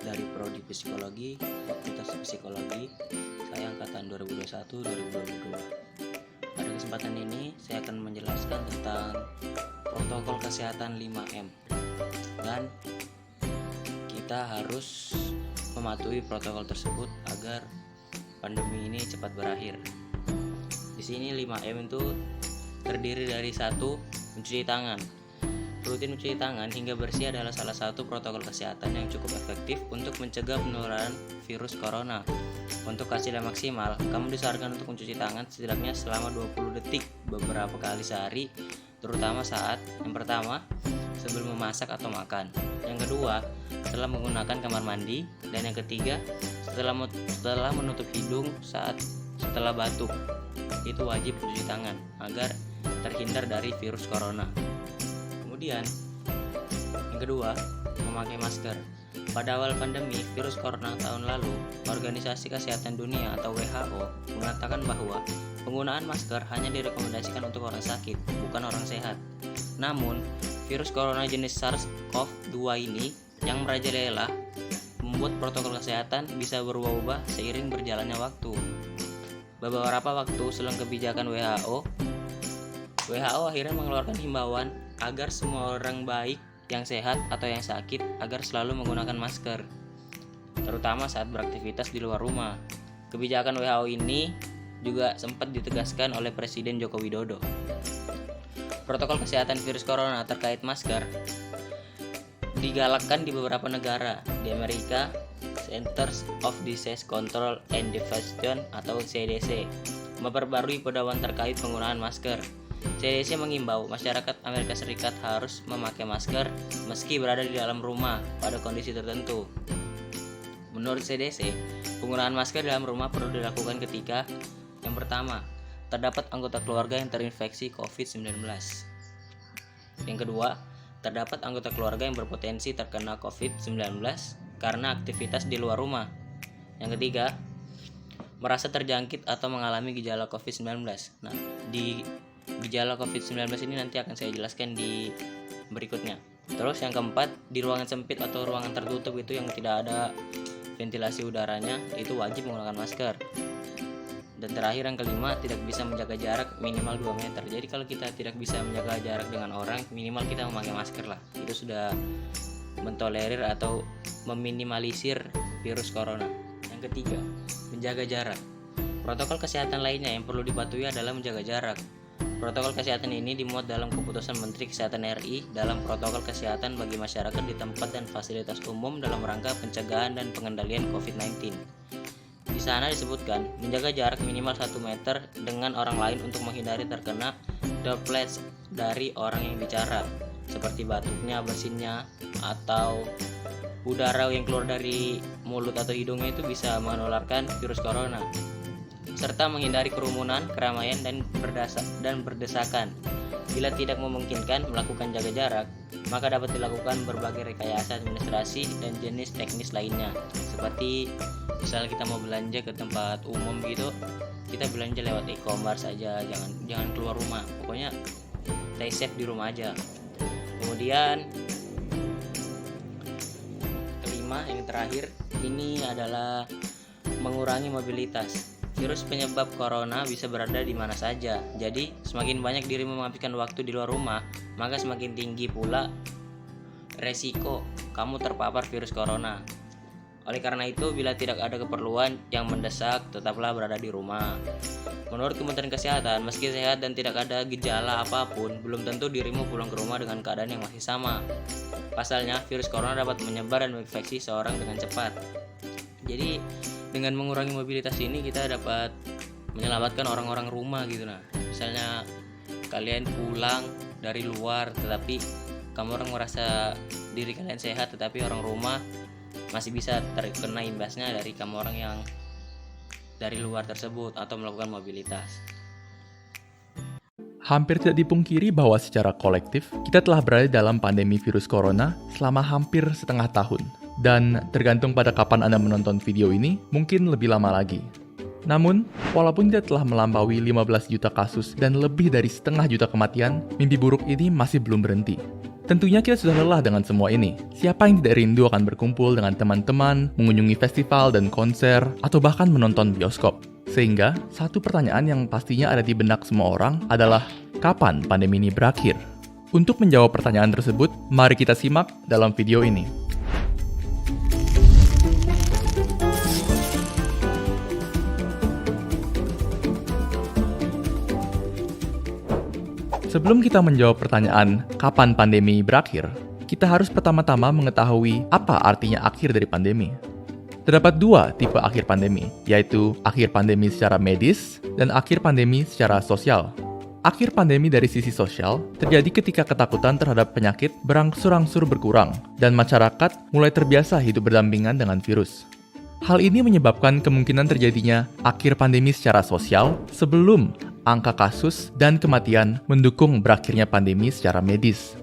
dari Prodi Psikologi, Fakultas Psikologi. Saya angkatan 2021-2022. Pada kesempatan ini saya akan menjelaskan tentang protokol kesehatan 5M. Dan kita harus mematuhi protokol tersebut agar pandemi ini cepat berakhir. Di sini 5M itu terdiri dari 1. Mencuci tangan. Rutin mencuci tangan hingga bersih adalah salah satu protokol kesehatan yang cukup efektif untuk mencegah penularan virus corona. Untuk hasil yang maksimal, kamu disarankan untuk mencuci tangan setidaknya selama 20 detik beberapa kali sehari, terutama saat yang pertama, sebelum memasak atau makan. Yang kedua, setelah menggunakan kamar mandi. Dan yang ketiga, setelah menutup hidung setelah batuk. Itu wajib mencuci tangan agar terhindar dari virus corona. Kemudian, yang kedua, memakai masker. Pada awal pandemi virus corona tahun lalu, Organisasi Kesehatan Dunia atau WHO mengatakan bahwa penggunaan masker hanya direkomendasikan untuk orang sakit, bukan orang sehat. Namun, virus corona jenis SARS-CoV-2 ini yang merajalela membuat protokol kesehatan bisa berubah-ubah seiring berjalannya waktu. Beberapa waktu selang kebijakan WHO akhirnya mengeluarkan himbauan agar semua orang baik yang sehat atau yang sakit agar selalu menggunakan masker, terutama saat beraktivitas di luar rumah. Kebijakan WHO ini juga sempat ditegaskan oleh Presiden Joko Widodo. Protokol kesehatan virus corona terkait masker digalakkan di beberapa negara. Di Amerika, Centers of Disease Control and Prevention atau CDC memperbarui pedoman terkait penggunaan masker. CDC mengimbau masyarakat Amerika Serikat harus memakai masker meski berada di dalam rumah pada kondisi tertentu. Menurut CDC, penggunaan masker dalam rumah perlu dilakukan ketika yang pertama, terdapat anggota keluarga yang terinfeksi COVID-19. Yang kedua, terdapat anggota keluarga yang berpotensi terkena COVID-19 karena aktivitas di luar rumah. Yang ketiga, merasa terjangkit atau mengalami gejala COVID-19. Nah, di gejala COVID-19 ini nanti akan saya jelaskan di berikutnya. Terus yang keempat, di ruangan sempit atau ruangan tertutup itu yang tidak ada ventilasi udaranya, itu wajib menggunakan masker. Dan terakhir yang kelima, tidak bisa menjaga jarak minimal 2 meter. Jadi kalau kita tidak bisa menjaga jarak dengan orang, minimal kita memakai masker lah. Itu sudah mentolerir atau meminimalisir virus corona. Yang ketiga, menjaga jarak. Protokol kesehatan lainnya yang perlu dipatuhi adalah menjaga jarak. Protokol kesehatan ini dimuat dalam keputusan Menteri Kesehatan RI dalam protokol kesehatan bagi masyarakat di tempat dan fasilitas umum dalam rangka pencegahan dan pengendalian COVID-19. Di sana disebutkan menjaga jarak minimal 1 meter dengan orang lain untuk menghindari terkena droplets dari orang yang bicara, seperti batuknya, bersinnya, atau udara yang keluar dari mulut atau hidungnya itu bisa menularkan virus corona. Serta menghindari kerumunan, keramaian, dan berdesakan. Bila tidak memungkinkan melakukan jaga jarak, maka dapat dilakukan berbagai rekayasa administrasi dan jenis teknis lainnya. Seperti misalnya kita mau belanja ke tempat umum gitu, kita belanja lewat e-commerce aja, jangan keluar rumah. Pokoknya stay safe di rumah aja. Kemudian kelima, yang terakhir, ini adalah mengurangi mobilitas. Virus penyebab corona bisa berada di mana saja. Jadi, semakin banyak dirimu menghabiskan waktu di luar rumah, maka semakin tinggi pula resiko kamu terpapar virus corona. Oleh karena itu, bila tidak ada keperluan yang mendesak, tetaplah berada di rumah. Menurut Kementerian Kesehatan, meski sehat dan tidak ada gejala apapun, belum tentu dirimu pulang ke rumah dengan keadaan yang masih sama. Pasalnya, virus corona dapat menyebar dan menginfeksi seorang dengan cepat. Jadi, dengan mengurangi mobilitas ini kita dapat menyelamatkan orang-orang rumah gitu. Nah, misalnya kalian pulang dari luar tetapi kamu orang merasa diri kalian sehat, tetapi orang rumah masih bisa terkena imbasnya dari kamu orang yang dari luar tersebut atau melakukan mobilitas. Hampir tidak dipungkiri bahwa secara kolektif kita telah berada dalam pandemi virus corona selama hampir setengah tahun. Dan tergantung pada kapan Anda menonton video ini, mungkin lebih lama lagi. Namun, walaupun kita telah melampaui 15 juta kasus dan lebih dari setengah juta kematian, mimpi buruk ini masih belum berhenti. Tentunya kita sudah lelah dengan semua ini. Siapa yang tidak rindu akan berkumpul dengan teman-teman, mengunjungi festival dan konser, atau bahkan menonton bioskop? Sehingga, satu pertanyaan yang pastinya ada di benak semua orang adalah, kapan pandemi ini berakhir? Untuk menjawab pertanyaan tersebut, mari kita simak dalam video ini. Sebelum kita menjawab pertanyaan kapan pandemi berakhir, kita harus pertama-tama mengetahui apa artinya akhir dari pandemi. Terdapat dua tipe akhir pandemi, yaitu akhir pandemi secara medis dan akhir pandemi secara sosial. Akhir pandemi dari sisi sosial terjadi ketika ketakutan terhadap penyakit berangsur-angsur berkurang dan masyarakat mulai terbiasa hidup berdampingan dengan virus. Hal ini menyebabkan kemungkinan terjadinya akhir pandemi secara sosial sebelum angka kasus dan kematian mendukung berakhirnya pandemi secara medis.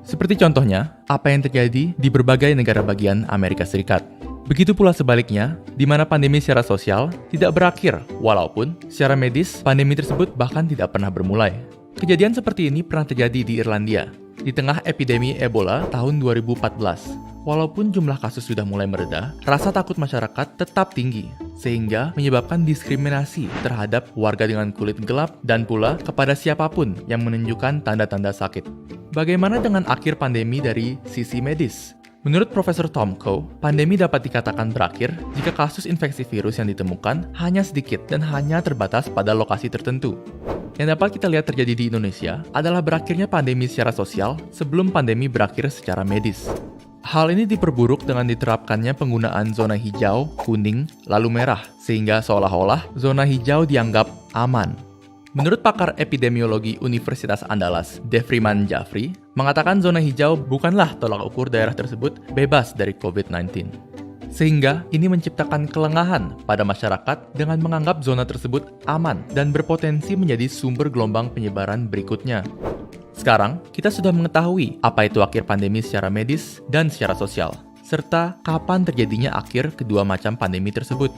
Seperti contohnya, apa yang terjadi di berbagai negara bagian Amerika Serikat. Begitu pula sebaliknya, di mana pandemi secara sosial tidak berakhir, walaupun secara medis pandemi tersebut bahkan tidak pernah bermulai. Kejadian seperti ini pernah terjadi di Irlandia, di tengah epidemi Ebola tahun 2014. Walaupun jumlah kasus sudah mulai mereda, rasa takut masyarakat tetap tinggi, sehingga menyebabkan diskriminasi terhadap warga dengan kulit gelap dan pula kepada siapapun yang menunjukkan tanda-tanda sakit. Bagaimana dengan akhir pandemi dari sisi medis? Menurut Profesor Tom Coe, pandemi dapat dikatakan berakhir jika kasus infeksi virus yang ditemukan hanya sedikit dan hanya terbatas pada lokasi tertentu. Yang dapat kita lihat terjadi di Indonesia adalah berakhirnya pandemi secara sosial sebelum pandemi berakhir secara medis. Hal ini diperburuk dengan diterapkannya penggunaan zona hijau, kuning, lalu merah, sehingga seolah-olah zona hijau dianggap aman. Menurut pakar epidemiologi Universitas Andalas, Devriman Jafri, mengatakan zona hijau bukanlah tolak ukur daerah tersebut bebas dari COVID-19. Sehingga ini menciptakan kelengahan pada masyarakat dengan menganggap zona tersebut aman dan berpotensi menjadi sumber gelombang penyebaran berikutnya. Sekarang, kita sudah mengetahui apa itu akhir pandemi secara medis dan secara sosial, serta kapan terjadinya akhir kedua macam pandemi tersebut.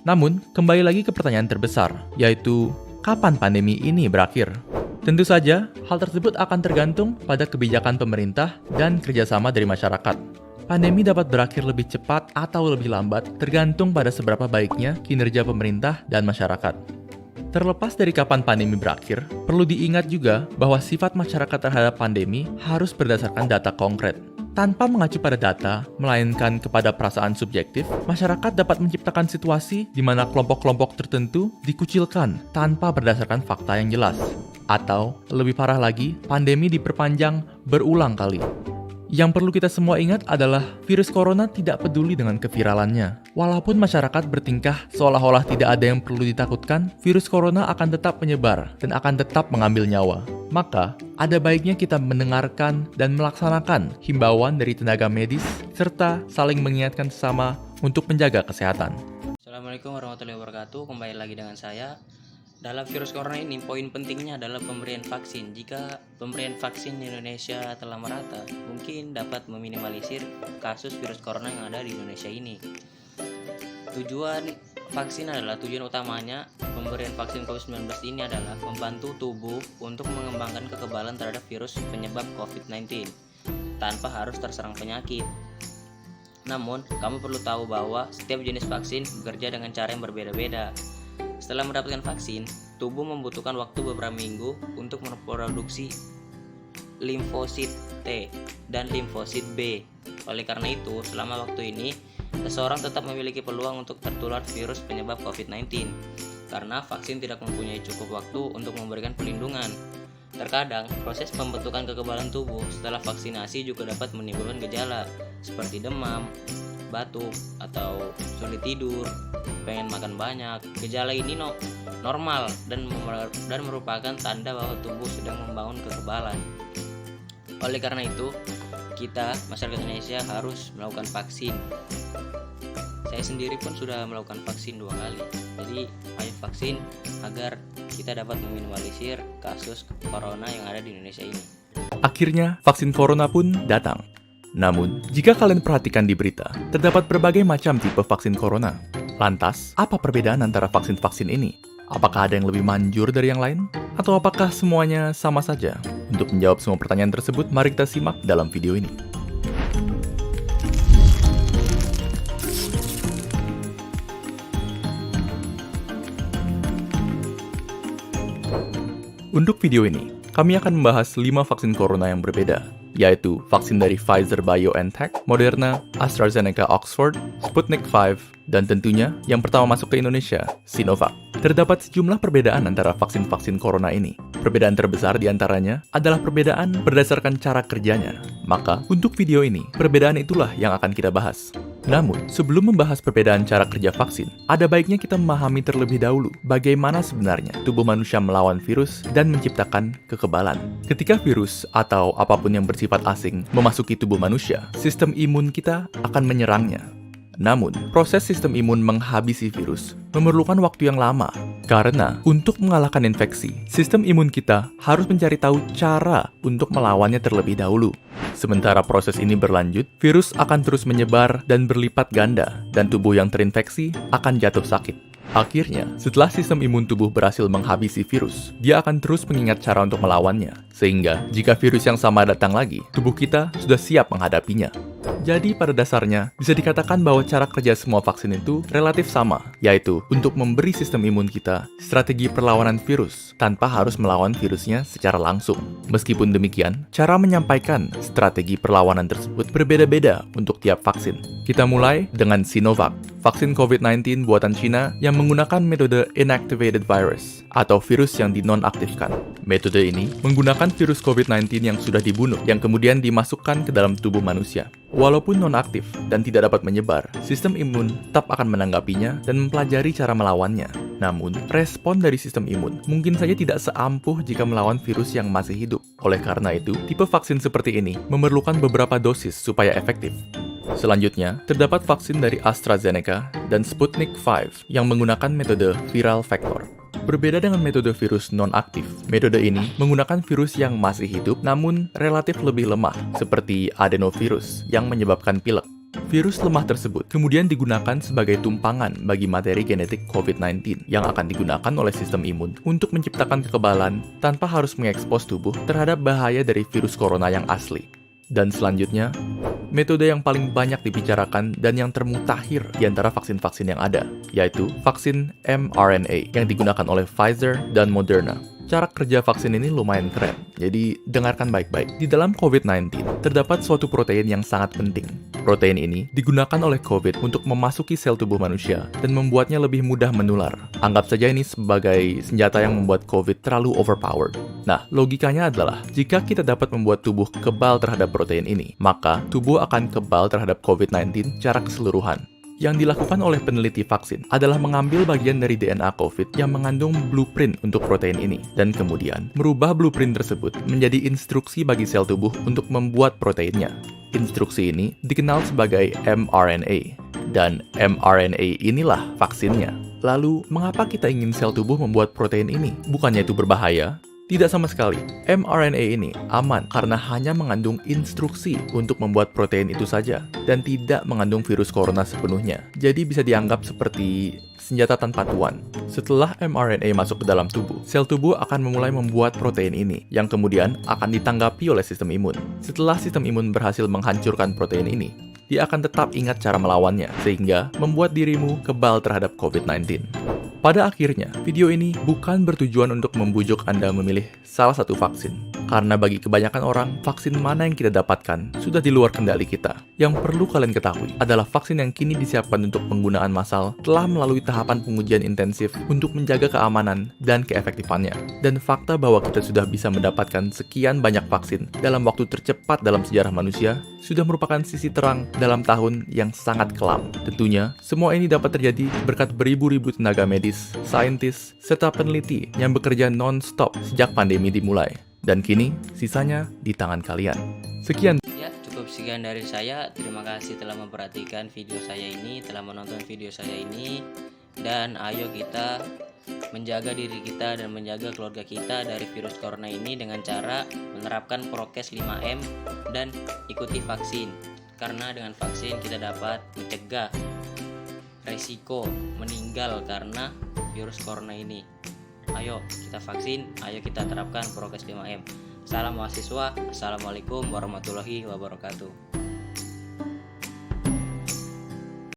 Namun, kembali lagi ke pertanyaan terbesar, yaitu kapan pandemi ini berakhir? Tentu saja, hal tersebut akan tergantung pada kebijakan pemerintah dan kerjasama dari masyarakat. Pandemi dapat berakhir lebih cepat atau lebih lambat, tergantung pada seberapa baiknya kinerja pemerintah dan masyarakat. Terlepas dari kapan pandemi berakhir, perlu diingat juga bahwa sifat masyarakat terhadap pandemi harus berdasarkan data konkret. Tanpa mengacu pada data, melainkan kepada perasaan subjektif, masyarakat dapat menciptakan situasi di mana kelompok-kelompok tertentu dikucilkan tanpa berdasarkan fakta yang jelas. Atau, lebih parah lagi, pandemi diperpanjang berulang kali. Yang perlu kita semua ingat adalah virus corona tidak peduli dengan keviralannya. Walaupun masyarakat bertingkah seolah-olah tidak ada yang perlu ditakutkan, virus corona akan tetap menyebar dan akan tetap mengambil nyawa. Maka, ada baiknya kita mendengarkan dan melaksanakan himbauan dari tenaga medis serta saling mengingatkan sesama untuk menjaga kesehatan. Assalamualaikum warahmatullahi wabarakatuh. Kembali lagi dengan saya. Dalam virus corona ini, poin pentingnya adalah pemberian vaksin. Jika pemberian vaksin di Indonesia telah merata, mungkin dapat meminimalisir kasus virus corona yang ada di Indonesia ini. Tujuan utamanya pemberian vaksin COVID-19 ini adalah membantu tubuh untuk mengembangkan kekebalan terhadap virus penyebab COVID-19 tanpa harus terserang penyakit. Namun, kamu perlu tahu bahwa setiap jenis vaksin bekerja dengan cara yang berbeda-beda. Setelah mendapatkan vaksin, tubuh membutuhkan waktu beberapa minggu untuk memproduksi limfosit T dan limfosit B. Oleh karena itu, selama waktu ini, seseorang tetap memiliki peluang untuk tertular virus penyebab COVID-19 karena vaksin tidak mempunyai cukup waktu untuk memberikan perlindungan. Terkadang, proses pembentukan kekebalan tubuh setelah vaksinasi juga dapat menimbulkan gejala seperti demam, batuk, atau sulit tidur, pengen makan banyak. Gejala ini normal dan merupakan tanda bahwa tubuh sedang membangun kekebalan. Oleh karena itu, kita, masyarakat Indonesia, harus melakukan vaksin. Saya sendiri pun sudah melakukan vaksin 2 kali. Jadi, ayo vaksin agar kita dapat meminimalisir kasus corona yang ada di Indonesia ini. Akhirnya, vaksin corona pun datang. Namun, jika kalian perhatikan di berita, terdapat berbagai macam tipe vaksin corona. Lantas, apa perbedaan antara vaksin-vaksin ini? Apakah ada yang lebih manjur dari yang lain? Atau apakah semuanya sama saja? Untuk menjawab semua pertanyaan tersebut, mari kita simak dalam video ini. Untuk video ini, kami akan membahas 5 vaksin corona yang berbeda, yaitu vaksin dari Pfizer-BioNTech, Moderna, AstraZeneca Oxford, Sputnik V, dan tentunya yang pertama masuk ke Indonesia, Sinovac. Terdapat sejumlah perbedaan antara vaksin-vaksin corona ini. Perbedaan terbesar di antaranya adalah perbedaan berdasarkan cara kerjanya. Maka, untuk video ini, perbedaan itulah yang akan kita bahas. Namun, sebelum membahas perbedaan cara kerja vaksin, ada baiknya kita memahami terlebih dahulu bagaimana sebenarnya tubuh manusia melawan virus dan menciptakan kekebalan. Ketika virus atau apapun yang bersifat asing memasuki tubuh manusia, sistem imun kita akan menyerangnya. Namun, proses sistem imun menghabisi virus memerlukan waktu yang lama. Karena, untuk mengalahkan infeksi, sistem imun kita harus mencari tahu cara untuk melawannya terlebih dahulu. Sementara proses ini berlanjut, virus akan terus menyebar dan berlipat ganda, dan tubuh yang terinfeksi akan jatuh sakit. Akhirnya, setelah sistem imun tubuh berhasil menghabisi virus, dia akan terus mengingat cara untuk melawannya. Sehingga, jika virus yang sama datang lagi, tubuh kita sudah siap menghadapinya. Jadi pada dasarnya, bisa dikatakan bahwa cara kerja semua vaksin itu relatif sama, yaitu untuk memberi sistem imun kita strategi perlawanan virus tanpa harus melawan virusnya secara langsung. Meskipun demikian, cara menyampaikan strategi perlawanan tersebut berbeda-beda untuk tiap vaksin. Kita mulai dengan Sinovac, vaksin COVID-19 buatan Cina yang menggunakan metode inactivated virus atau virus yang dinonaktifkan. Metode ini menggunakan virus COVID-19 yang sudah dibunuh yang kemudian dimasukkan ke dalam tubuh manusia. Walaupun nonaktif dan tidak dapat menyebar, sistem imun tetap akan menanggapinya dan mempelajari cara melawannya. Namun, respon dari sistem imun mungkin saja tidak seampuh jika melawan virus yang masih hidup. Oleh karena itu, tipe vaksin seperti ini memerlukan beberapa dosis supaya efektif. Selanjutnya, terdapat vaksin dari AstraZeneca dan Sputnik V yang menggunakan metode viral vector. Berbeda dengan metode virus non-aktif, metode ini menggunakan virus yang masih hidup namun relatif lebih lemah, seperti adenovirus yang menyebabkan pilek. Virus lemah tersebut kemudian digunakan sebagai tumpangan bagi materi genetik COVID-19 yang akan digunakan oleh sistem imun untuk menciptakan kekebalan tanpa harus mengekspos tubuh terhadap bahaya dari virus corona yang asli. Dan selanjutnya, metode yang paling banyak dibicarakan dan yang termutakhir di antara vaksin-vaksin yang ada, yaitu vaksin mRNA yang digunakan oleh Pfizer dan Moderna. Cara kerja vaksin ini lumayan keren, jadi dengarkan baik-baik. Di dalam COVID-19, terdapat suatu protein yang sangat penting. Protein ini digunakan oleh COVID untuk memasuki sel tubuh manusia dan membuatnya lebih mudah menular. Anggap saja ini sebagai senjata yang membuat COVID terlalu overpowered. Nah, logikanya adalah, jika kita dapat membuat tubuh kebal terhadap protein ini, maka tubuh akan kebal terhadap COVID-19 secara keseluruhan. Yang dilakukan oleh peneliti vaksin adalah mengambil bagian dari DNA COVID yang mengandung blueprint untuk protein ini, dan kemudian merubah blueprint tersebut menjadi instruksi bagi sel tubuh untuk membuat proteinnya. Instruksi ini dikenal sebagai mRNA, dan mRNA inilah vaksinnya. Lalu, mengapa kita ingin sel tubuh membuat protein ini? Bukannya itu berbahaya? Tidak sama sekali. mRNA ini aman karena hanya mengandung instruksi untuk membuat protein itu saja dan tidak mengandung virus corona sepenuhnya. Jadi bisa dianggap seperti senjata tanpa tuan. Setelah mRNA masuk ke dalam tubuh, sel tubuh akan memulai membuat protein ini yang kemudian akan ditanggapi oleh sistem imun. Setelah sistem imun berhasil menghancurkan protein ini, dia akan tetap ingat cara melawannya, sehingga membuat dirimu kebal terhadap COVID-19. Pada akhirnya, video ini bukan bertujuan untuk membujuk Anda memilih salah satu vaksin. Karena bagi kebanyakan orang, vaksin mana yang kita dapatkan sudah di luar kendali kita. Yang perlu kalian ketahui adalah vaksin yang kini disiapkan untuk penggunaan massal telah melalui tahapan pengujian intensif untuk menjaga keamanan dan keefektifannya. Dan fakta bahwa kita sudah bisa mendapatkan sekian banyak vaksin dalam waktu tercepat dalam sejarah manusia sudah merupakan sisi terang dalam tahun yang sangat kelam. Tentunya, semua ini dapat terjadi berkat beribu-ribu tenaga medis, saintis, serta peneliti yang bekerja non-stop sejak pandemi dimulai. Dan kini, sisanya di tangan kalian. Sekian. Ya, cukup sekian dari saya. Terima kasih telah memperhatikan video saya ini, telah menonton video saya ini. Dan ayo kita menjaga diri kita dan menjaga keluarga kita dari virus corona ini dengan cara menerapkan prokes 5M dan ikuti vaksin. Karena dengan vaksin kita dapat mencegah resiko meninggal karena virus corona ini. Ayo kita vaksin, ayo kita terapkan prokes 5M. Salam mahasiswa, Assalamualaikum warahmatullahi wabarakatuh.